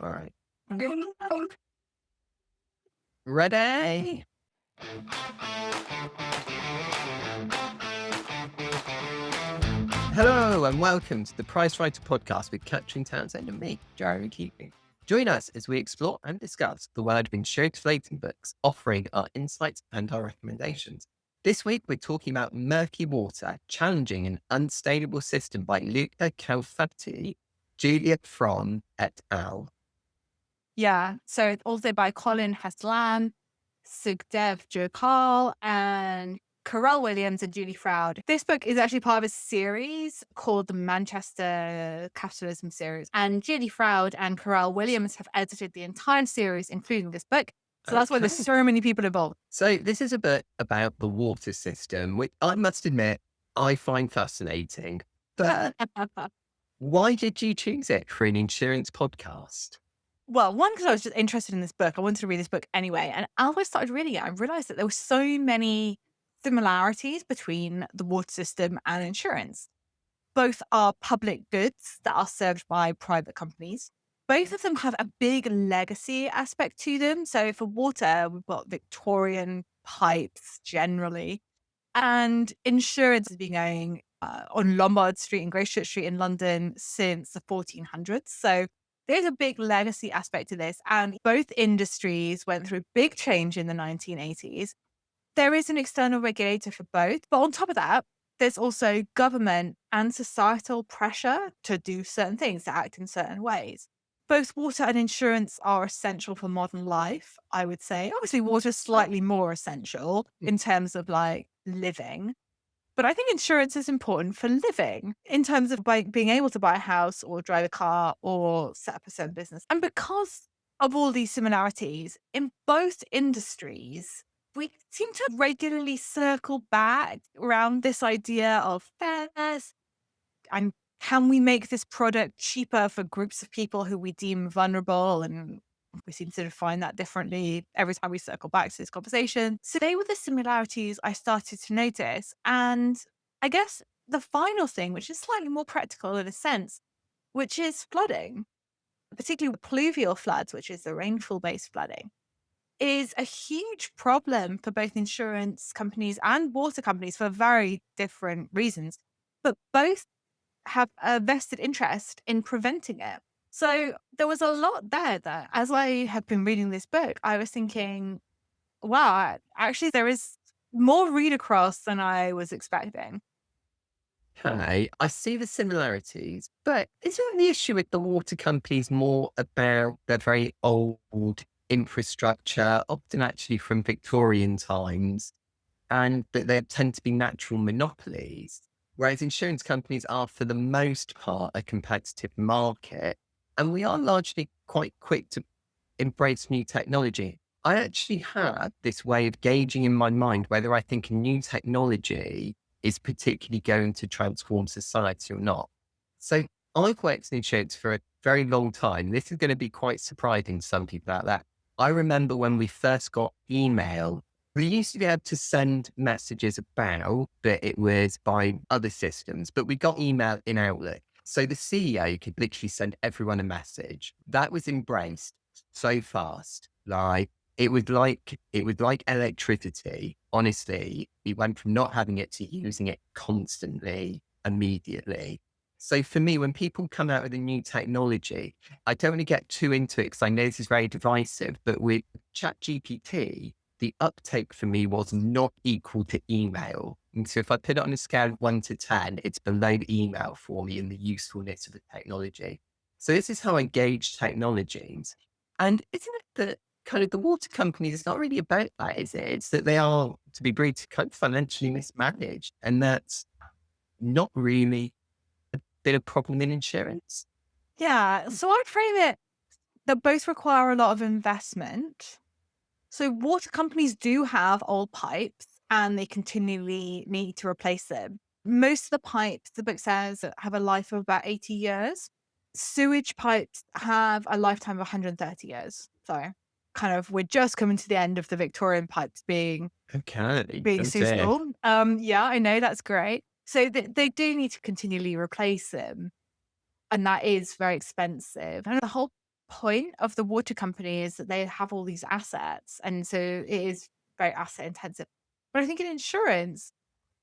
All right. Ready? Hello and welcome to the PriceWriters podcast with Catherine Townsend and me, Jeremy Keating. Join us as we explore and discuss the world of insurance related books, offering our insights and our recommendations. This week, we're talking about Murky Water, Challenging an Unstable System by Luca Calfatti, Julia Fromm et al. Yeah, so it's also by Colin Haslam, Sugdev Jokal, and Carell Williams and Julie Froud. This book is actually part of a series called the Manchester Capitalism series. And Julie Froud and Carell Williams have edited the entire series, including this book. So that's why there's so many people involved. So this is a book about the water system, which I must admit, I find fascinating. But why did you choose it for an insurance podcast? Well, one, because I was just interested in this book. I wanted to read this book anyway. And as I started reading it, I realized that there were so many similarities between the water system and insurance. Both are public goods that are served by private companies. Both of them have a big legacy aspect to them. So for water, we've got Victorian pipes generally. And insurance has been going on Lombard Street and Gracechurch Street in London since the 1400s. So there's a big legacy aspect to this. And both industries went through a big change in the 1980s. There is an external regulator for both. But on top of that, there's also government and societal pressure to do certain things, to act in certain ways. Both water and insurance are essential for modern life, I would say. Obviously, water is slightly more essential in terms of like living. But I think insurance is important for living in terms of being able to buy a house or drive a car or set up a certain business. And because of all these similarities in both industries, we seem to regularly circle back around this idea of fairness and can we make this product cheaper for groups of people who we deem vulnerable? And we seem to define that differently every time we circle back to this conversation. So they were the similarities I started to notice. And I guess the final thing, which is slightly more practical in a sense, which is flooding, particularly pluvial floods, which is the rainfall-based flooding, is a huge problem for both insurance companies and water companies for very different reasons. But both have a vested interest in preventing it. So there was a lot there that as I have been reading this book, I was thinking, wow, actually there is more read across than I was expecting. Okay, I see the similarities, but isn't the issue with the water companies more about their very old infrastructure, often actually from Victorian times, and that they tend to be natural monopolies? Whereas insurance companies are, for the most part, a competitive market. And we are largely quite quick to embrace new technology. I actually had this way of gauging in my mind whether I think a new technology is particularly going to transform society or not. So I've worked in insurance for a very long time. This is going to be quite surprising to some people out there. I remember when we first got email, we used to be able to send messages about, but it was by other systems, but we got email in Outlook. So the CEO could literally send everyone a message. That was embraced so fast. Like it was like electricity. Honestly, we went from not having it to using it constantly, immediately. So for me, when people come out with a new technology, I don't want to get too into it because I know this is very divisive, but with ChatGPT, the uptake for me was not equal to email. And so if I put it on a scale of 1 to 10, it's below email for me in the usefulness of the technology. So this is how I gauge technologies. And isn't it that kind of the water companies, it's not really about that, is it? It's that they are, to be brief, kind of financially mismanaged. And that's not really a bit of problem in insurance. Yeah. So I'd frame it that both require a lot of investment. So water companies do have old pipes and they continually need to replace them. Most of the pipes, the book says, have a life of about 80 years. Sewage pipes have a lifetime of 130 years. So kind of we're just coming to the end of the Victorian pipes being suitable. Yeah, I know, that's great. So they do need to continually replace them. And that is very expensive. And the whole point of the water company is that they have all these assets. And so it is very asset intensive. But I think in insurance,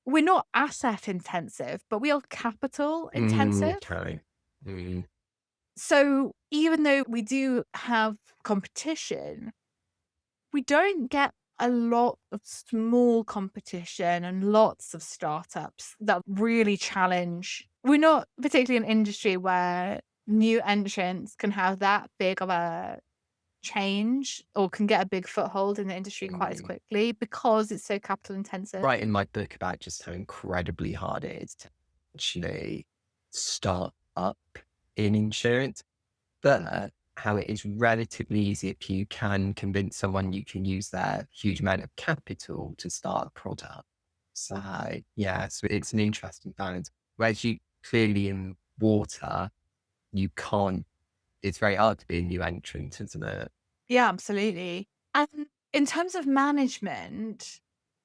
we're not asset intensive, but we are capital intensive. Okay. Mm, So even though we do have competition, we don't get a lot of small competition and lots of startups that really challenge. We're not particularly an industry where new entrants can have that big of a change or can get a big foothold in the industry quite as mm. quickly because it's so capital intensive. Write in my book about just how incredibly hard it is to actually start up in insurance, but how it is relatively easy if you can convince someone you can use that huge amount of capital to start a product. So, yeah, so it's an interesting balance. Whereas you clearly in water, you can't, it's very hard to be a new entrant, isn't it? Yeah, absolutely. And in terms of management,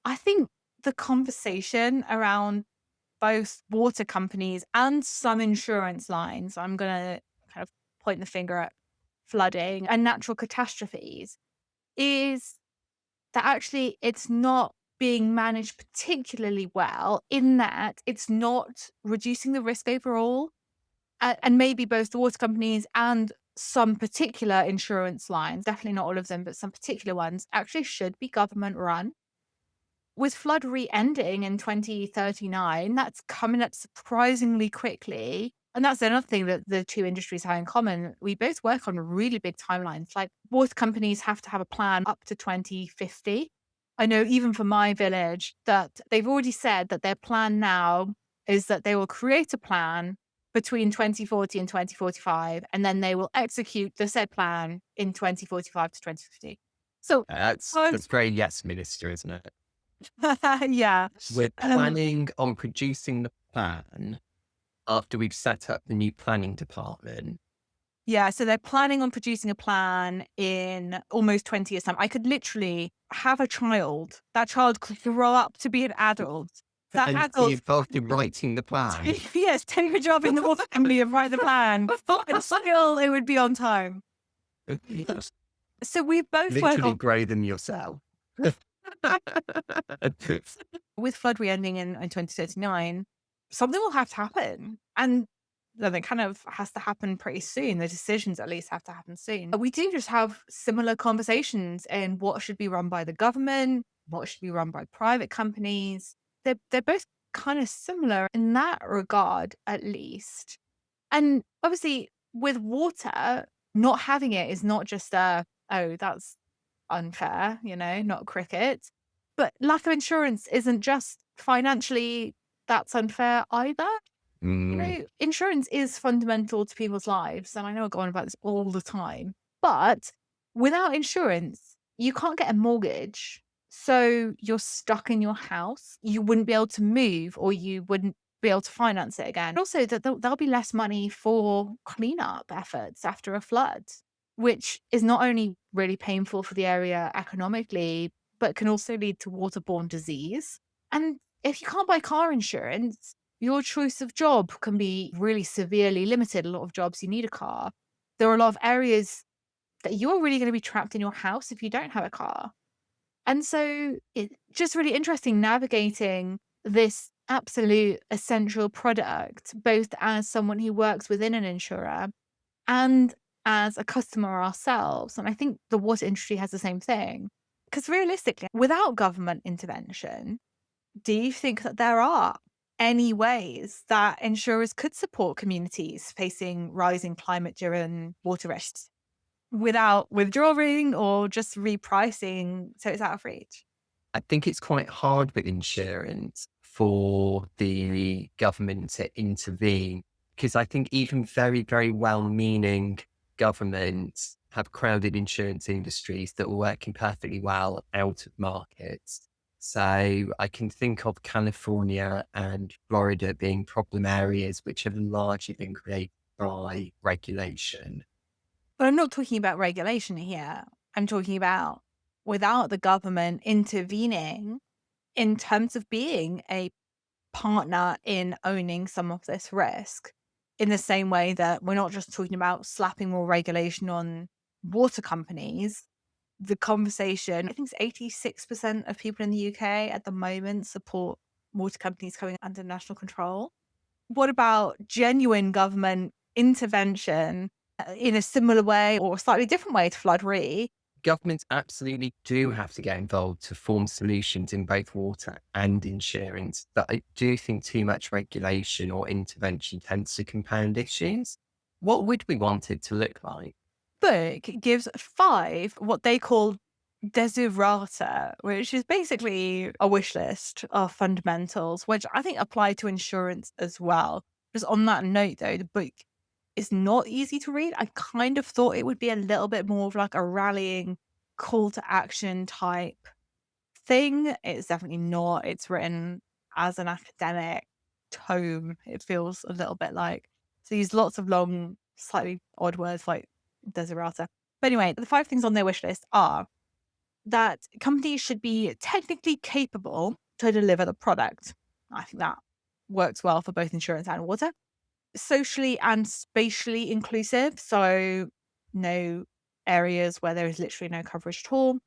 I think the conversation around both water companies and some insurance lines, I'm going to kind of point the finger at flooding and natural catastrophes, is that actually it's not being managed particularly well in that it's not reducing the risk overall. And maybe both the water companies and some particular insurance lines, definitely not all of them, but some particular ones actually should be government run. With flood re-ending in 2039, that's coming up surprisingly quickly. And that's another thing that the two industries have in common. We both work on really big timelines. Like water companies have to have a plan up to 2050. I know even for my village that they've already said that their plan now is that they will create a plan between 2040 and 2045, and then they will execute the said plan in 2045 to 2050. So, That's very yes, minister, isn't it? yeah. We're Um, planning on producing the plan after we've set up the new planning department. yeah, so they're planning on producing a plan in almost 20 years' time. I could literally have a child. That child could grow up to be an adult. That And be adult, involved in writing the plan. yes, take a job in the water company and write the plan. And still, it would be on time. So we both work Literally on grow them yourself. with flood re-ending in 2039, something will have to happen. And then it kind of has to happen pretty soon. The decisions at least have to happen soon. But we do just have similar conversations in what should be run by the government, what should be run by private companies. They're both kind of similar in that regard, at least. And obviously with water, not having it is not just oh, that's unfair, not cricket. But lack of insurance isn't just financially that's unfair either. Mm, Insurance is fundamental to people's lives. And I know I go on about this all the time. But without insurance, you can't get a mortgage. So you're stuck in your house. You wouldn't be able to move or you wouldn't be able to finance it again. Also, that there'll be less money for cleanup efforts after a flood, which is not only really painful for the area economically, but can also lead to waterborne disease. And if you can't buy car insurance, your choice of job can be really severely limited. A lot of jobs you need a car. There are a lot of areas that you're really going to be trapped in your house if you don't have a car. And so it's just really interesting navigating this absolute essential product, both as someone who works within an insurer and as a customer ourselves. And I think the water industry has the same thing. Because realistically, without government intervention, do you think that there are any ways that insurers could support communities facing rising climate driven water risks without withdrawing or just repricing so it's out of reach? I think it's quite hard with insurance for the government to intervene because I think even very, very well meaning governments have crowded insurance industries that are working perfectly well out of markets. So I can think of California and Florida being problem areas which have largely been created by regulation. But I'm not talking about regulation here. I'm talking about without the government intervening in terms of being a partner in owning some of this risk. in the same way that we're not just talking about slapping more regulation on water companies. The conversation, I think it's 86% of people in the UK at the moment support water companies coming under national control. What about genuine government intervention in a similar way or a slightly different way to Flood Re? Governments absolutely do have to get involved to form solutions in both water and insurance. But I do think too much regulation or intervention tends to compound issues. What would we want it to look like? Book gives 5 what they call desiderata, which is basically a wish list of fundamentals, which I think apply to insurance as well. Just on that note, though, the book is not easy to read. I kind of thought it would be a little bit more of like a rallying call to action type thing. It's definitely not. It's written as an academic tome. It feels a little bit like. So use lots of long, slightly odd words like desiderata. But anyway, the 5 things on their wish list are that companies should be technically capable to deliver the product. I think that works well for both insurance and water. Socially and spatially inclusive. So no areas where there is literally no coverage at all.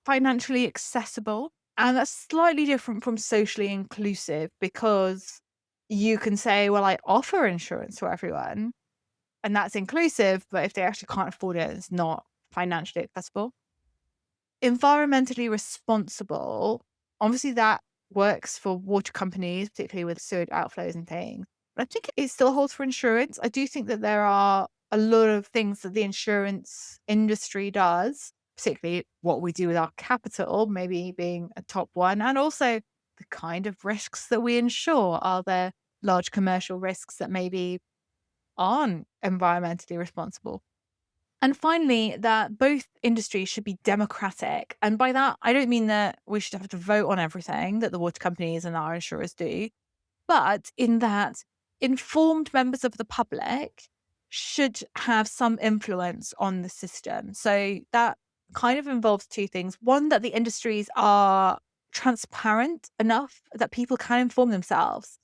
Financially accessible. And that's slightly different from socially inclusive because you can say, well, I offer insurance to everyone and that's inclusive, but if they actually can't afford it, it's not financially accessible. Environmentally responsible. Obviously, that works for water companies, particularly with sewage outflows and things. But I think it still holds for insurance. I do think that there are a lot of things that the insurance industry does, particularly what we do with our capital, maybe being a top one, and also the kind of risks that we insure. Are there large commercial risks that maybe aren't environmentally responsible? And finally, that both industries should be democratic. And by that, I don't mean that we should have to vote on everything that the water companies and our insurers do, but in that informed members of the public should have some influence on the system. So that kind of involves 2 things. One, that the industries are transparent enough that people can inform themselves.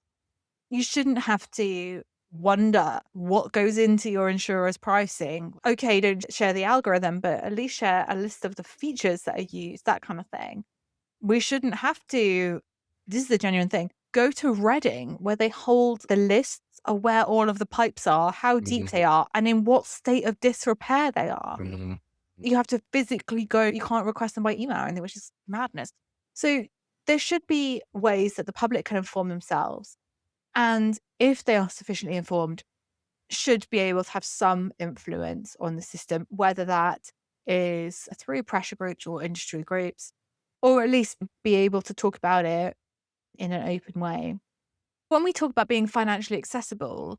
You shouldn't have to wonder what goes into your insurer's pricing. Okay, don't share the algorithm, but at least share a list of the features that are used, that kind of thing. We shouldn't have to, this is the genuine thing, go to Reading where they hold the lists of where all of the pipes are, how deep they are, and in what state of disrepair they are. Mhm. You have to physically go, you can't request them by email or anything, which is madness. So there should be ways that the public can inform themselves. And if they are sufficiently informed, should be able to have some influence on the system, whether that is through pressure groups or industry groups, or at least be able to talk about it in an open way. When we talk about being financially accessible,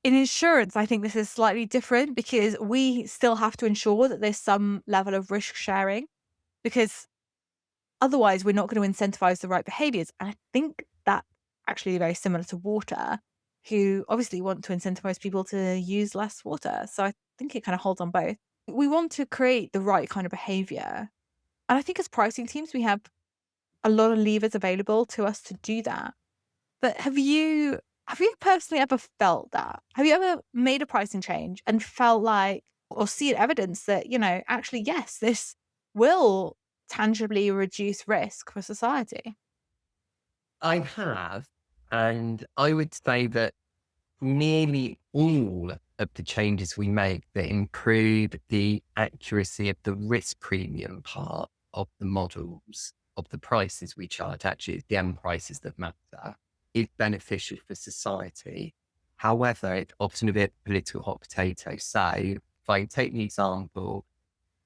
in insurance, I think this is slightly different because we still have to ensure that there's some level of risk sharing because otherwise we're not going to incentivize the right behaviors. And I think that actually very similar to water, who obviously want to incentivize people to use less water. So I think it kind of holds on both. We want to create the right kind of behavior. And I think as pricing teams, we have a lot of levers available to us to do that. But have you personally ever felt that? Have you ever made a pricing change and felt like or seen evidence that, actually, yes, this will tangibly reduce risk for society? I have, and I would say that nearly all of the changes we make that improve the accuracy of the risk premium part of the models of the prices we charge, actually, it's the end prices that matter, is beneficial for society. However, it's often a bit political hot potato. So, if I take the example,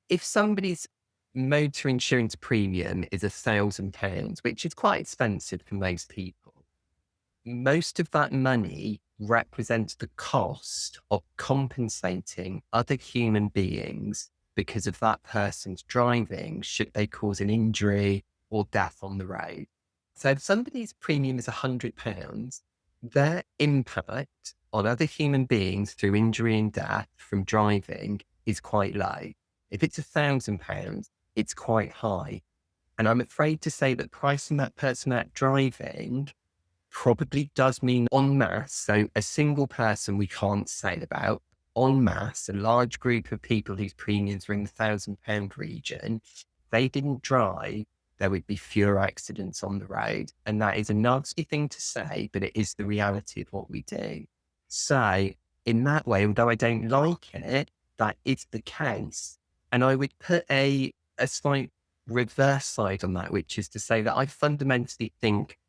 if somebody's motor insurance premium is £1,000, which is quite expensive for most people, most of that money represents the cost of compensating other human beings because of that person's driving, should they cause an injury or death on the road. So if somebody's premium is £100, their impact on other human beings through injury and death from driving is quite low. If it's £1,000, it's quite high. And I'm afraid to say that pricing that person out driving probably does mean en masse. So a single person we can't say about. En masse, a large group of people whose premiums were in the £1,000 region, they didn't drive, there would be fewer accidents on the road. And that is a nasty thing to say, but it is the reality of what we do. So in that way, although I don't like it, that is the case. And I would put a slight reverse side on that, which is to say that I fundamentally think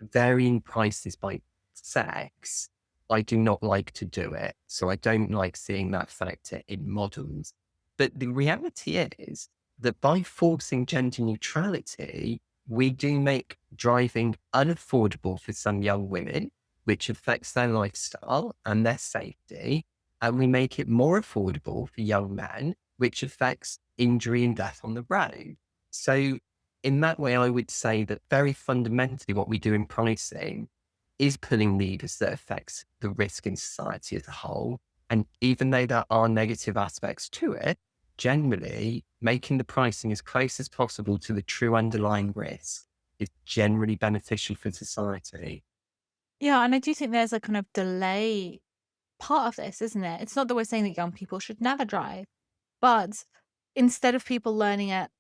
varying prices by sex, I do not like to do it. So I don't like seeing that factor in models. But the reality is that by forcing gender neutrality, we do make driving unaffordable for some young women, which affects their lifestyle and their safety. And we make it more affordable for young men, which affects injury and death on the road. So in that way, I would say that very fundamentally what we do in pricing is pulling levers that affects the risk in society as a whole. And even though there are negative aspects to it, generally making the pricing as close as possible to the true underlying risk is generally beneficial for society. Yeah, and I do think there's a kind of delay part of this, isn't it? It's not that we're saying that young people should never drive, but instead of people learning at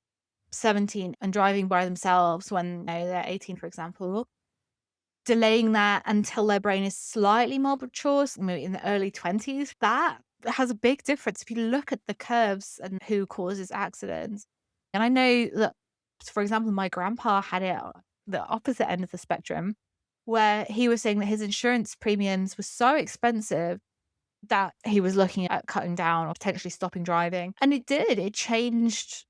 17 and driving by themselves when they're 18, for example, delaying that until their brain is slightly more mature, maybe in the early 20s, that has a big difference. If you look at the curves and who causes accidents, and I know that, for example, my grandpa had it at the opposite end of the spectrum, where he was saying that his insurance premiums were so expensive that he was looking at cutting down or potentially stopping driving. And it did. It changed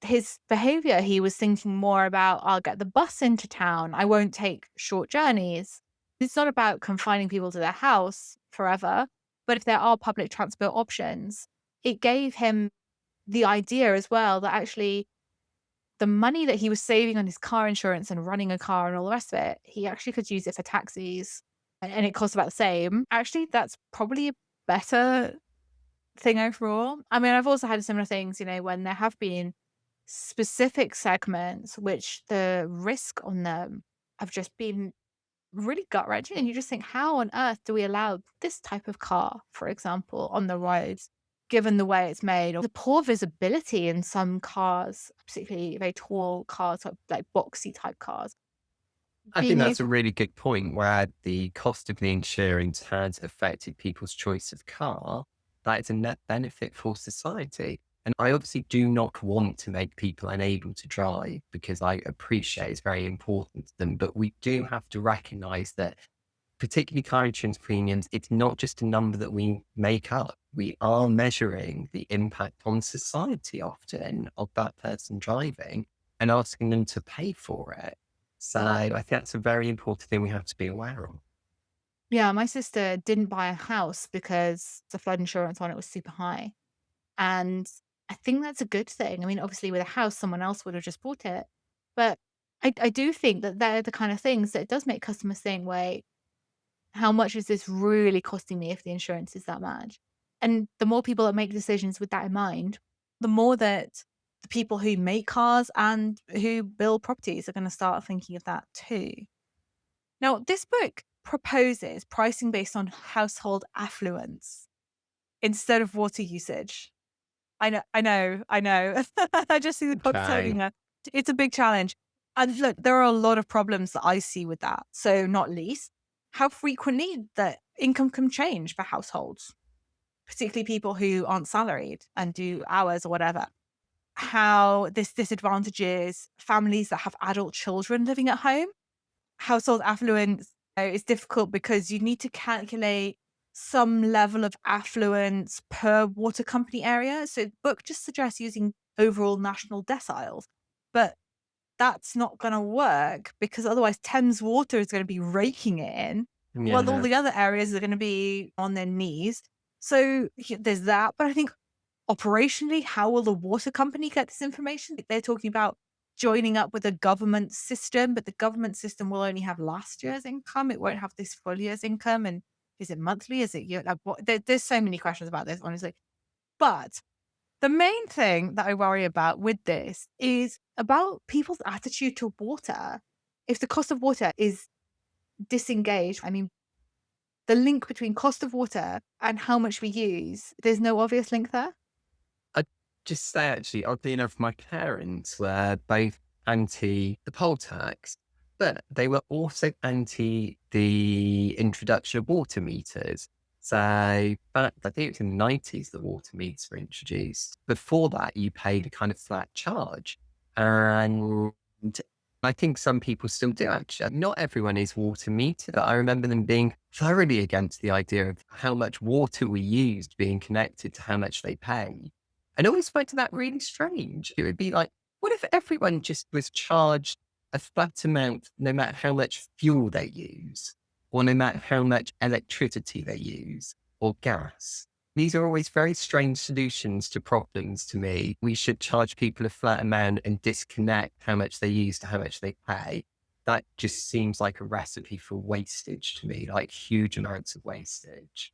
his behavior. He was thinking more about, I'll get the bus into town. I won't take short journeys. It's not about confining people to their house forever, but if there are public transport options, it gave him the idea as well that actually the money that he was saving on his car insurance and running a car and all the rest of it, he actually could use it for taxis and it costs about the same. Actually, that's probably a better thing overall. I mean, I've also had similar things, when there have been specific segments which the risk on them have just been really gut-wrenching, and you just think, how on earth do we allow this type of car, for example, on the roads, given the way it's made, or the poor visibility in some cars, particularly very tall cars, like boxy type cars, I think being that's a able. really good point where the cost of the insurance has affected people's choice of car. That is a net benefit for society. And I obviously do not want to make people unable to drive because I appreciate it's very important to them. But we do have to recognize that, particularly car insurance premiums, it's not just a number that we make up. We are measuring the impact on society often of that person driving and asking them to pay for it. So I think that's a very important thing we have to be aware of. Yeah, my sister didn't buy a house because the flood insurance on it was super high. And I think that's a good thing. I mean, obviously, with a house, someone else would have just bought it. But I do think that they're the kind of things that it does make customers think, wait, how much is this really costing me if the insurance is that much? And the more people that make decisions with that in mind, the more that the people who make cars and who build properties are going to start thinking of that too. Now, this book proposes pricing based on household affluence instead of water usage. I know. I just see the book Okay. taking a it's a big challenge. And look, there are a lot of problems that I see with that. So not least, how frequently the income can change for households, particularly people who aren't salaried and do hours or whatever. How this disadvantages families that have adult children living at home. Household affluence is difficult because you need to calculate some level of affluence per water company area. So the book just suggests using overall national deciles, but that's not going to work because otherwise Thames Water is going to be raking it in, while all Yeah. the other areas are going to be on their knees. So there's that. But I think operationally, how will the water company get this information? They're talking about joining up with a government system, but the government system will only have last year's income. It won't have this full year's income. And is it monthly? Is it year? Like what? There's so many questions about this, honestly. But the main thing that I worry about with this is about people's attitude to water. If the cost of water is disengaged. I mean, the link between cost of water and how much we use, there's no obvious link there. I'd just say, actually, oddly enough, my parents were both anti the poll tax, but they were also anti the introduction of water meters. So back, I think it was in the 90s, the water meters were introduced. Before that, you paid a kind of flat charge. And I think some people still do, actually. Not everyone is water metered. I remember them being thoroughly against the idea of how much water we used being connected to how much they pay. And I always find that really strange. It would be like, what if everyone just was charged a flat amount no matter how much fuel they use, or no matter how much electricity they use, or gas? These are always very strange solutions to problems to me. We should charge people a flat amount and disconnect how much they use to how much they pay. That just seems like a recipe for wastage to me, like huge amounts of wastage.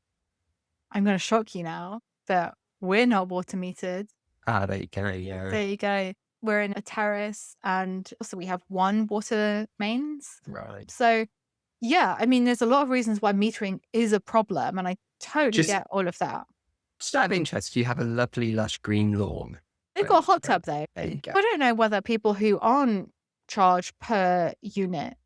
I'm going to shock you now that we're not water metered. Ah, there you go. Yeah. There you go. We're in a terrace and also we have one water mains. Right. So, yeah, I mean, there's a lot of reasons why metering is a problem. And I totally Just get all of that. out of interest, you have a lovely, lush green lawn. They've got a Right, hot right. tub though. There you go. I don't know whether people who aren't charged per unit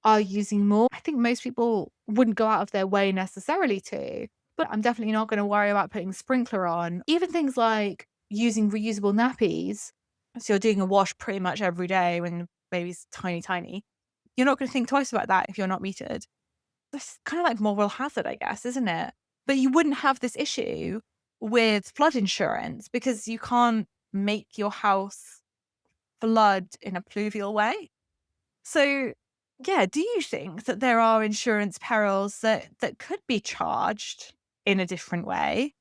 are using more. I think most people wouldn't go out of their way necessarily to, but I'm definitely not going to worry about putting a sprinkler on. Even things like using reusable nappies. So you're doing a wash pretty much every day when the baby's tiny, tiny. You're not going to think twice about that if you're not metered. That's kind of like moral hazard, I guess, isn't it? But you wouldn't have this issue with flood insurance because you can't make your house flood in a pluvial way. So, yeah, do you think that there are insurance perils that could be charged in a different way?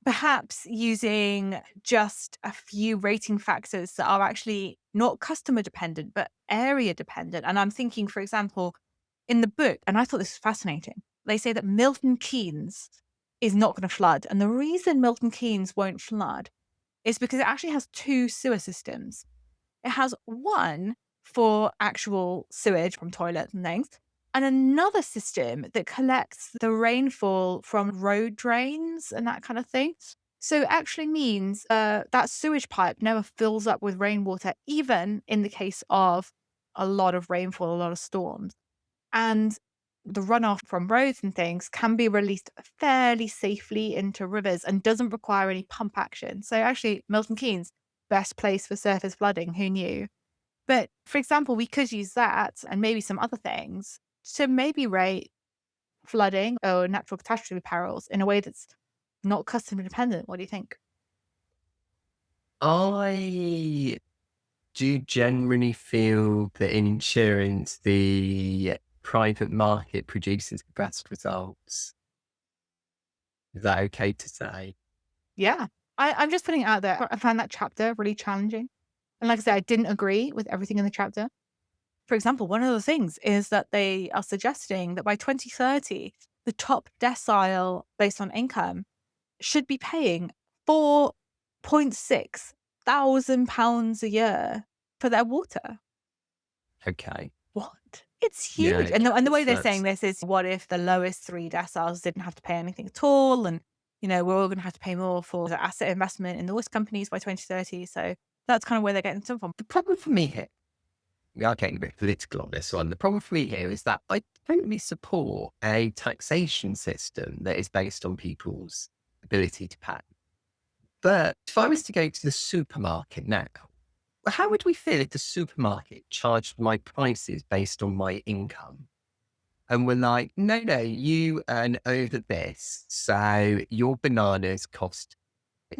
Perhaps using just a few rating factors that are actually not customer dependent, but area dependent. And I'm thinking, for example, in the book, and I thought this was fascinating, they say that Milton Keynes is not going to flood. And the reason Milton Keynes won't flood is because it actually has two sewer systems. It has one for actual sewage from toilets and things, and another system that collects the rainfall from road drains and that kind of thing. So it actually means that sewage pipe never fills up with rainwater, even in the case of a lot of rainfall, a lot of storms. And the runoff from roads and things can be released fairly safely into rivers and doesn't require any pump action. So actually, Milton Keynes, best place for surface flooding. Who knew? But for example, we could use that and maybe some other things to maybe rate flooding or natural catastrophe perils in a way that's not customer dependent. What do you think? I do generally feel that in insurance, the private market produces the best results. Is that okay to say? Yeah. I'm just putting it out there. I found that chapter really challenging. And like I said, I didn't agree with everything in the chapter. For example, one of the things is that they are suggesting that by 2030, the top decile based on income should be paying £4,600 a year for their water. Okay. What? It's Yeah, huge. And okay. the way they're saying That's this is, what if the lowest three deciles didn't have to pay anything at all? And, we're all going to have to pay more for the asset investment in the waste companies by 2030. So that's kind of where they're getting some from. the problem for me here. We are getting a bit political on this one. The problem for me here is that I totally support a taxation system that is based on people's ability to pay. But if I was to go to the supermarket now, how would we feel if the supermarket charged my prices based on my income? And we're like, no, no, you earn over this. So your bananas cost.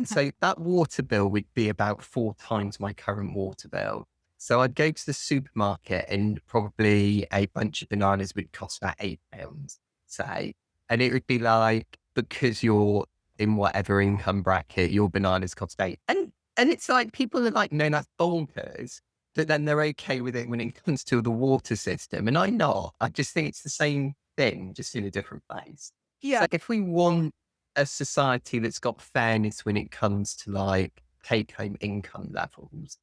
So that water bill would be about 4 times my current water bill. So I'd go to the supermarket and probably a bunch of bananas would cost about £8, say. And it would be like, because you're in whatever income bracket, your bananas cost eight. And it's like, people are like, no, that's bonkers. But then they're okay with it when it comes to the water system. And I'm not. I just think it's the same thing, just in a different place. It's Yeah. like, if we want a society that's got fairness when it comes to like take home income levels,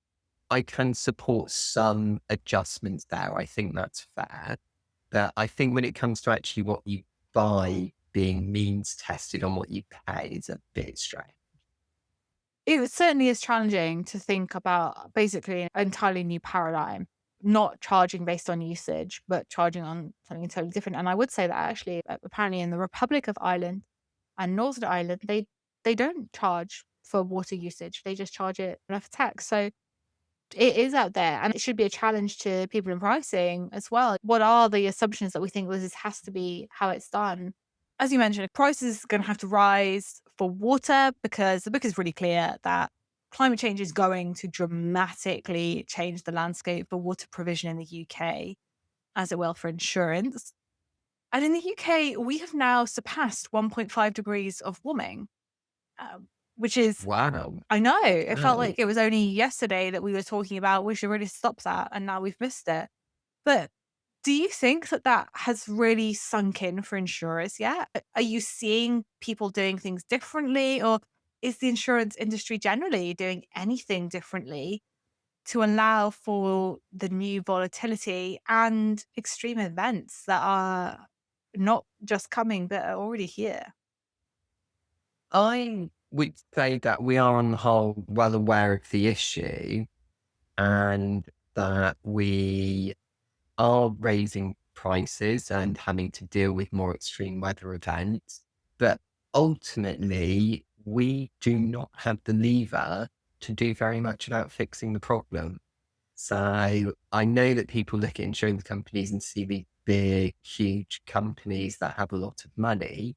I can support some adjustments there. I think that's fair. But I think when it comes to actually what you buy being means tested on what you pay is a bit strange. It certainly is challenging to think about basically an entirely new paradigm, not charging based on usage, but charging on something totally different. And I would say that actually, apparently in the Republic of Ireland and Northern Ireland, they don't charge for water usage. They just charge it enough tax. So it is out there, and it should be a challenge to people in pricing as well. What are the assumptions that we think this has to be how it's done? As you mentioned, prices are going to have to rise for water because the book is really clear that climate change is going to dramatically change the landscape for water provision in the UK, as it will for insurance. And in the UK, we have now surpassed 1.5 degrees of warming, which is, Wow. I know, it felt Wow. like it was only yesterday that we were talking about we should really stop that, and now we've missed it. But do you think that that has really sunk in for insurers yet? Are you seeing people doing things differently, or is the insurance industry generally doing anything differently to allow for the new volatility and extreme events that are not just coming, but are already here? I would say that we are on the whole well aware of the issue and that we are raising prices and having to deal with more extreme weather events. But ultimately, we do not have the lever to do very much about fixing the problem. So I know that people look at insurance companies and see these big, huge companies that have a lot of money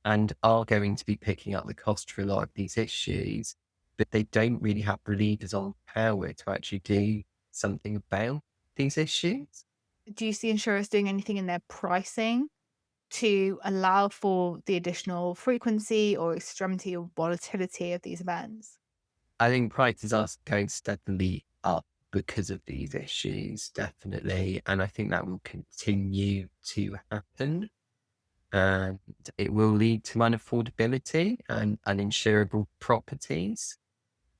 and are going to be picking up the cost for a lot of these issues, but they don't really have the leaders on power to actually do something about these issues. Do you see insurers doing anything in their pricing to allow for the additional frequency or extremity or volatility of these events? I think prices are going steadily up because of these issues, definitely. And I think that will continue to happen. And it will lead to unaffordability and uninsurable properties.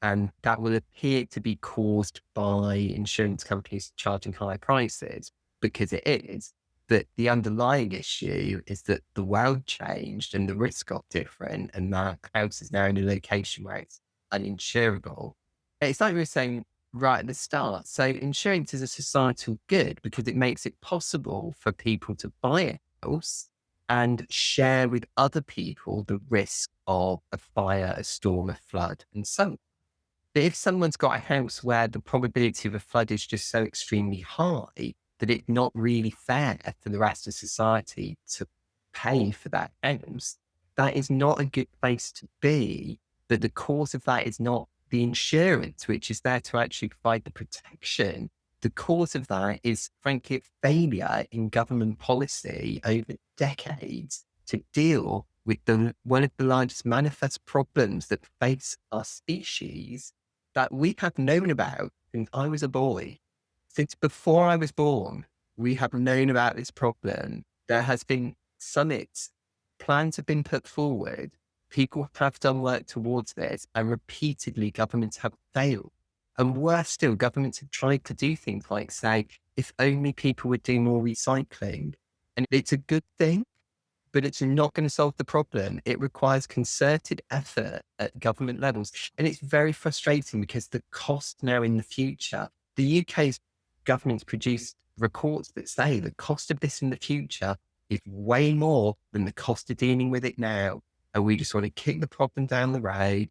And that will appear to be caused by insurance companies charging higher prices because it is. But the underlying issue is that the world changed and the risk got different, and that house is now in a location where it's uninsurable. It's like we were saying right at the start. So, insurance is a societal good because it makes it possible for people to buy a house and share with other people the risk of a fire, a storm, a flood, and so on. But if someone's got a house where the probability of a flood is just so extremely high that it's not really fair for the rest of society to pay for that house, that is not a good place to be. But the cause of that is not the insurance, which is there to actually provide the protection. The cause of that is, frankly, a failure in government policy over decades to deal with one of the largest manifest problems that face our species that we have known about since I was a boy. Since before I was born, we have known about this problem. There has been summits, plans have been put forward. People have done work towards this, and repeatedly governments have failed. And worse still, governments have tried to do things like say, if only people would do more recycling. And it's a good thing, but it's not going to solve the problem. It requires concerted effort at government levels. And it's very frustrating because the cost now in the future, the UK's government's produced reports that say the cost of this in the future is way more than the cost of dealing with it now. And we just want to kick the problem down the road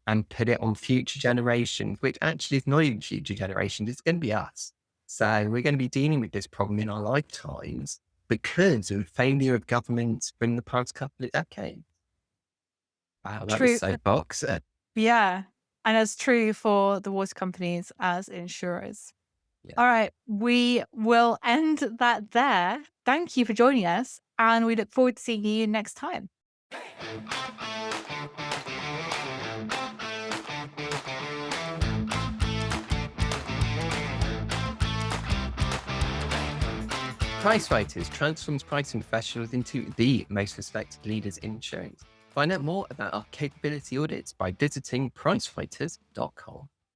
and put it on future generations, which actually is not even future generations, it's going to be us. So we're going to be dealing with this problem in our lifetimes because of failure of governments in the past couple of decades. Wow, that was True. so box. Yeah. And as true for the water companies as insurers. Yeah. All right. We will end that there. Thank you for joining us. And we look forward to seeing you next time. PriceWriters transforms pricing professionals into the most respected leaders in insurance. Find out more about our capability audits by visiting pricewriters.com.